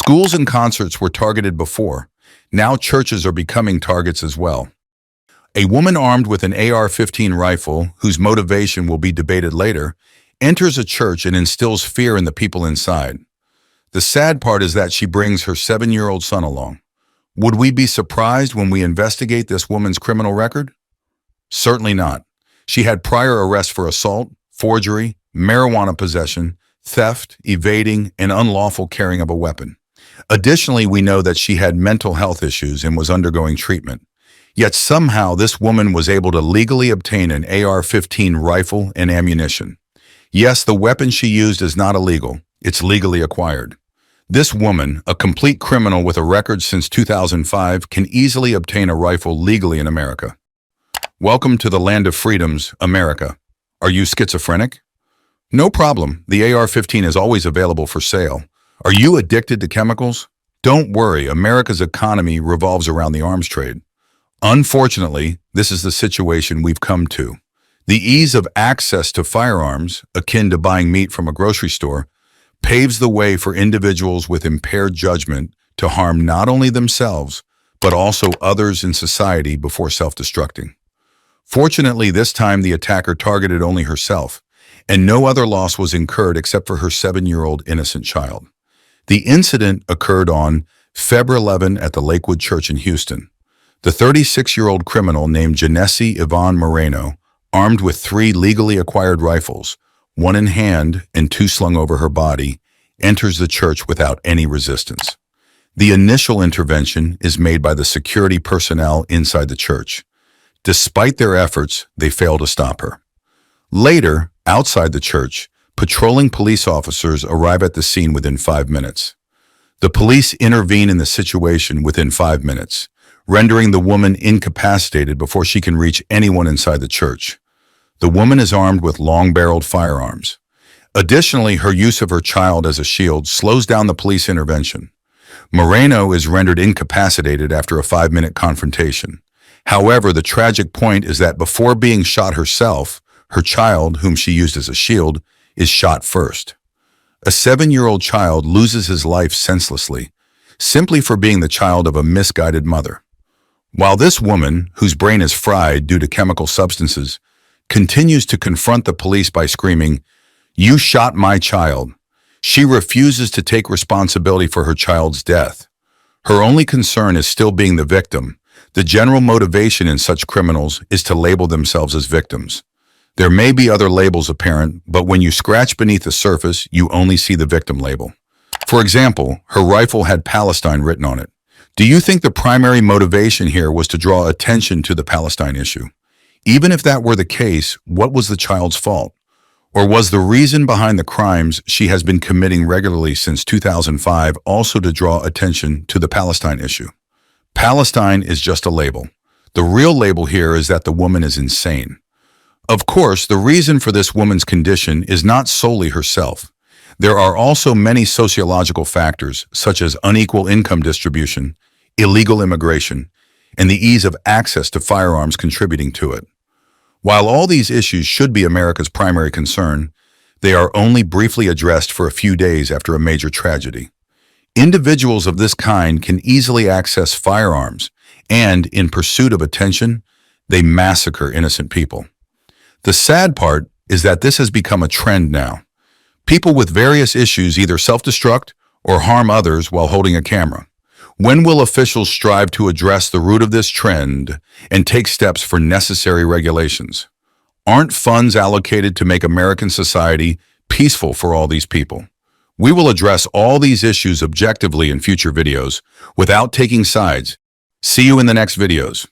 Schools and concerts were targeted before. Now churches are becoming targets as well. A woman armed with an AR-15 rifle, whose motivation will be debated later, enters a church and instills fear in the people inside. The sad part is that she brings her 7-year-old son along. Would we be surprised when we investigate this woman's criminal record? Certainly not. She had prior arrests for assault, forgery, marijuana possession, theft, evading, and unlawful carrying of a weapon. Additionally, we know that she had mental health issues and was undergoing treatment. Yet somehow this woman was able to legally obtain an AR-15 rifle and ammunition. Yes, the weapon she used is not illegal. It's legally acquired. This woman, a complete criminal with a record since 2005, can easily obtain a rifle legally in America. Welcome to the land of freedoms, America. Are you schizophrenic? No problem. The AR-15 is always available for sale. Are you addicted to chemicals? Don't worry, America's economy revolves around the arms trade. Unfortunately, this is the situation we've come to. The ease of access to firearms, akin to buying meat from a grocery store, paves the way for individuals with impaired judgment to harm not only themselves, but also others in society before self-destructing. Fortunately, this time the attacker targeted only herself, and no other loss was incurred except for her 7-year-old innocent child. The incident occurred on February 11 at the Lakewood Church in Houston. The 36-year-old criminal named Janesse Yvonne Moreno, armed with 3 legally acquired rifles, 1 in hand and 2 slung over her body, enters the church without any resistance. The initial intervention is made by the security personnel inside the church. Despite their efforts, they fail to stop her. Later, outside the church, patrolling police officers arrive at the scene within 5 minutes. The police intervene in the situation within 5 minutes, rendering the woman incapacitated before she can reach anyone inside the church. The woman is armed with long-barreled firearms. Additionally, her use of her child as a shield slows down the police intervention. Moreno is rendered incapacitated after a 5-minute confrontation. However, the tragic point is that before being shot herself, her child, whom she used as a shield, is shot first. A 7-year-old child loses his life senselessly, simply for being the child of a misguided mother. While this woman, whose brain is fried due to chemical substances, continues to confront the police by screaming, "You shot my child," she refuses to take responsibility for her child's death. Her only concern is still being the victim. The general motivation in such criminals is to label themselves as victims. There may be other labels apparent, but when you scratch beneath the surface, you only see the victim label. For example, her rifle had Palestine written on it. Do you think the primary motivation here was to draw attention to the Palestine issue? Even if that were the case, what was the child's fault? Or was the reason behind the crimes she has been committing regularly since 2005 also to draw attention to the Palestine issue? Palestine is just a label. The real label here is that the woman is insane. Of course, the reason for this woman's condition is not solely herself. There are also many sociological factors, such as unequal income distribution, illegal immigration, and the ease of access to firearms contributing to it. While all these issues should be America's primary concern, they are only briefly addressed for a few days after a major tragedy. Individuals of this kind can easily access firearms, and in pursuit of attention, they massacre innocent people. The sad part is that this has become a trend now. People with various issues either self-destruct or harm others while holding a camera. When will officials strive to address the root of this trend and take steps for necessary regulations? Aren't funds allocated to make American society peaceful for all these people? We will address all these issues objectively in future videos without taking sides. See you in the next videos.